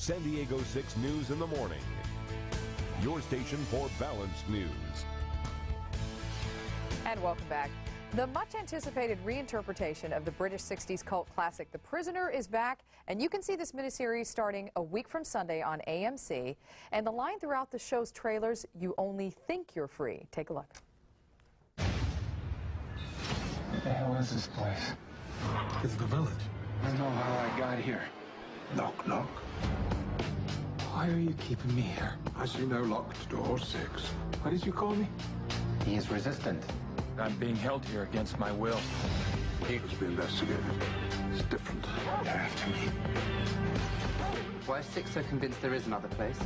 San Diego 6 News in the morning. Your station for balanced news. And welcome back. The much-anticipated reinterpretation of the British 60s cult classic The Prisoner is back, and you can see this miniseries starting a week from Sunday on AMC. And the line throughout the show's trailers, "You only think you're free." Take a look. What the hell is this place? It's the village. I know how I got here. Knock, knock. Why are you keeping me here? I see no locked door 6. What did you call me? He is resistant. I'm being held here against my will. He must be investigated. It's different. They're after me. Why is 6 so convinced there is another place?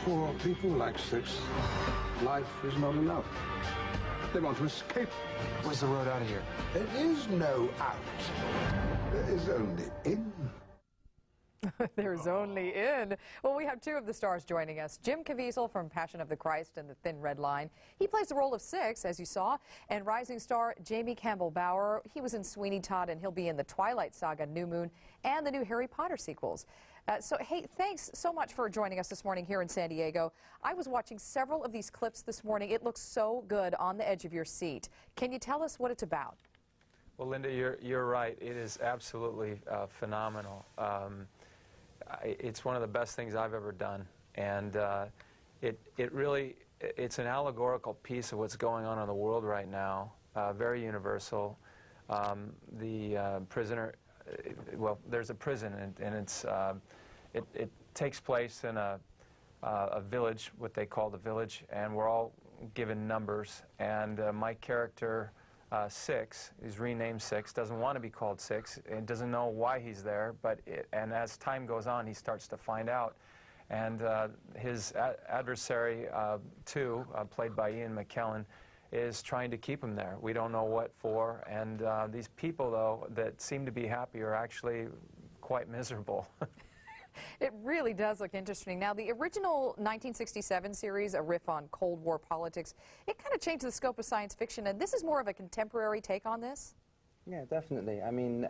For people like 6, life is not enough. They want to escape. Where's the road out of here? There is no out. There is only in. There's only in. Well, we have two of the stars joining us. Jim Caviezel from Passion of the Christ and The Thin Red Line. He plays the role of 6, as you saw. And rising star Jamie Campbell Bower. He was in Sweeney Todd, and he'll be in the Twilight Saga New Moon and the new Harry Potter sequels. Hey, thanks so much for joining us this morning here in San Diego. I was watching several of these clips this morning. It looks so good on the edge of your seat. Can you tell us what it's about? Well, Linda, you're right. It is absolutely phenomenal. It's one of the best things I've ever done, and it's an allegorical piece of what's going on in the world right now. Very universal. The prisoner, well, there's a prison, and it takes place in a village, what they call the village, and we're all given numbers. And my character, 6, is renamed 6, doesn't want to be called 6, and doesn't know why he's there, and as time goes on, he starts to find out. And his adversary, 2, played by Ian McKellen, is trying to keep him there. We don't know what for, and these people, though, that seem to be happy are actually quite miserable. It really does look interesting. Now, the original 1967 series, a riff on Cold War politics, it kind of changed the scope of science fiction, and this is more of a contemporary take on this? Yeah, definitely. I mean,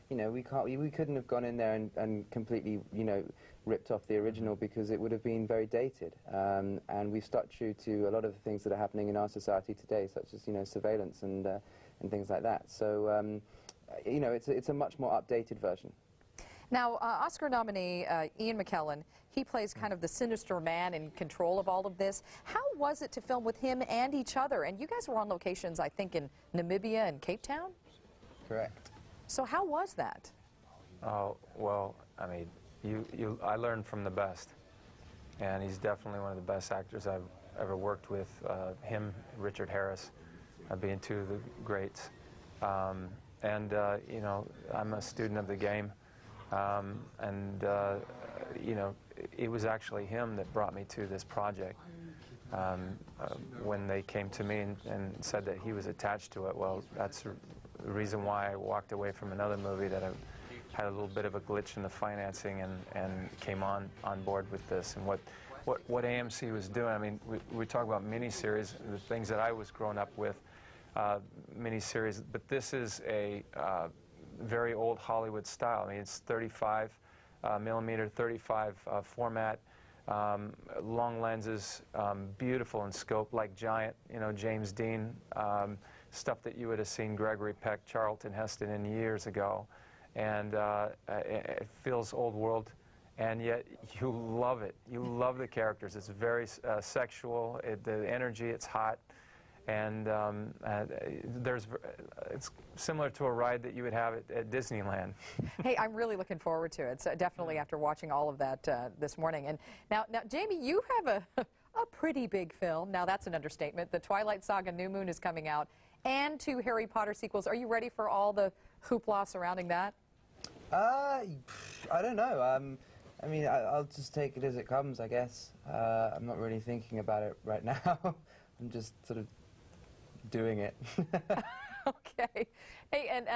you know, we couldn't have gone in there and completely, you know, ripped off the original, because it would have been very dated. And we've stuck true to a lot of the things that are happening in our society today, such as, you know, surveillance and things like that. So, you know, it's a much more updated version. Now, Oscar nominee Ian McKellen, he plays kind of the sinister man in control of all of this. How was it to film with him and each other? And you guys were on locations, I think, in Namibia and Cape Town? Correct. So how was that? Oh, well, I mean, I learned from the best. And he's definitely one of the best actors I've ever worked with. Him, Richard Harris, being two of the greats. You know, I'm a student of the game. You know, it was actually him that brought me to this project. When they came to me and said that he was attached to it, well, that's the reason why I walked away from another movie that I had a little bit of a glitch in the financing and came on board with this. And what AMC was doing, I mean, we talk about miniseries, the things that I was growing up with, miniseries, but this is a very old Hollywood style. I mean, it's 35 millimeter, 35 format, long lenses, beautiful in scope, like Giant, you know, James Dean, stuff that you would have seen Gregory Peck, Charlton Heston in years ago. And it feels old world, and yet you love it. You love the characters. It's very sexual, the energy, it's hot. And it's similar to a ride that you would have at Disneyland. Hey, I'm really looking forward to it. So definitely after watching all of that this morning. And now, Jamie, you have a pretty big film. Now, that's an understatement. The Twilight Saga New Moon is coming out, and 2 Harry Potter sequels. Are you ready for all the hoopla surrounding that? I don't know. I mean, I'll just take it as it comes, I guess. I'm not really thinking about it right now. I'm just sort of doing it. Okay. Hey, and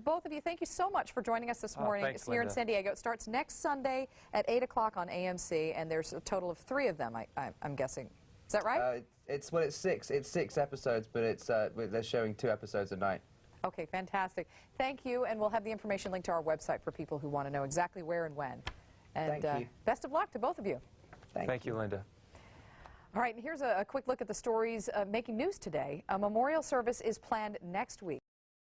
both of you, thank you so much for joining us this morning. Thanks, it's here Linda. in San Diego. It starts next Sunday at 8 o'clock on AMC, and there's a total of 3 of them, I'm guessing. Is that right? It's 6. It's 6 episodes, but it's they're showing 2 episodes a night. Okay, fantastic. Thank you, and we'll have the information linked to our website for people who want to know exactly where and when. And Thank you. best of luck to both of you. Thank you, Linda. All right, and here's a quick look at the stories making news today. A memorial service is planned next week.